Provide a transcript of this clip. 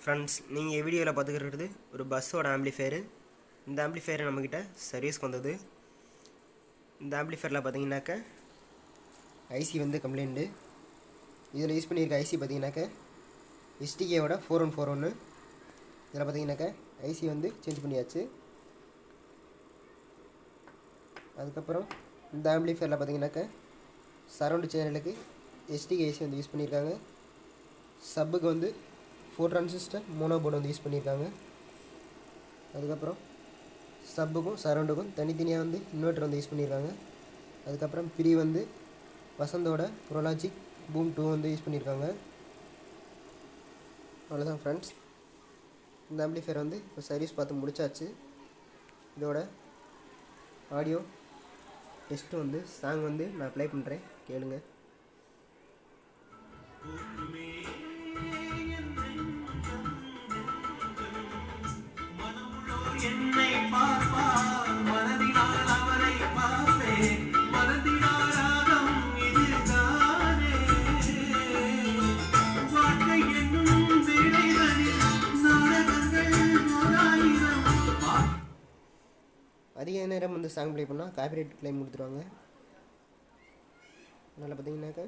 Friends, நீங்கள் வீடியோவில் பார்த்துக்கிறது ஒரு பஸ்ஸோட ஆம்பிளிஃபையரு. இந்த ஆம்பிளிஃபையர் நம்மக்கிட்ட சர்வீஸ்க்கு வந்தது. இந்த ஆம்பிளிஃபையரில் பார்த்தீங்கன்னாக்க ஐசி வந்து கம்ப்ளைண்ட்டு. இதில் யூஸ் பண்ணியிருக்க ஐசி பார்த்தீங்கன்னாக்க எஸ்டிகேவோட 4141. இதில் பார்த்தீங்கன்னாக்க ஐசி வந்து சேஞ்ச் பண்ணியாச்சு. அதுக்கப்புறம் இந்த ஆம்பிளிஃபையரில் பார்த்தீங்கன்னாக்க சரவுண்டு சேனலுக்கு எஸ்டிகே ஐசி வந்து யூஸ் பண்ணியிருக்காங்க. சப்புக்கு வந்து 4 டிரான்சிஸ்டர் மோனோ போர்டு வந்து யூஸ் பண்ணியிருக்காங்க. அதுக்கப்புறம் சப்புக்கும் சரவுண்டுக்கும் தனித்தனியாக வந்து இன்வெர்ட்டர் வந்து யூஸ் பண்ணியிருக்காங்க. அதுக்கப்புறம் பிரி வந்து வசந்தோட ப்ரோலாஜிக் பூம் 2 வந்து யூஸ் பண்ணியிருக்காங்க. அவ்வளோதான் ஃப்ரெண்ட்ஸ், இந்த ஆம்பிளிஃபையர் வந்து இப்போ சர்வீஸ் பார்த்து முடிச்சாச்சு. இதோட ஆடியோ டெஸ்ட்டு வந்து சாங் வந்து நான் ப்ளே பண்ணுறேன், கேளுங்க. என்னை பார்ப்பார் மனதினால் அவரை பார்ப்பேன், மனதினாராகம் இதுதானே வாழ்க்கை என்னும் வேளைகளில் நாடகங்கள் ஓராயிரம். அதிக நேரம் வந்து சாங் ப்ளே பண்ணால் காப்பிரைட் கிளைம் கொடுத்துருவாங்க. அதனால் பார்த்தீங்கன்னாக்கா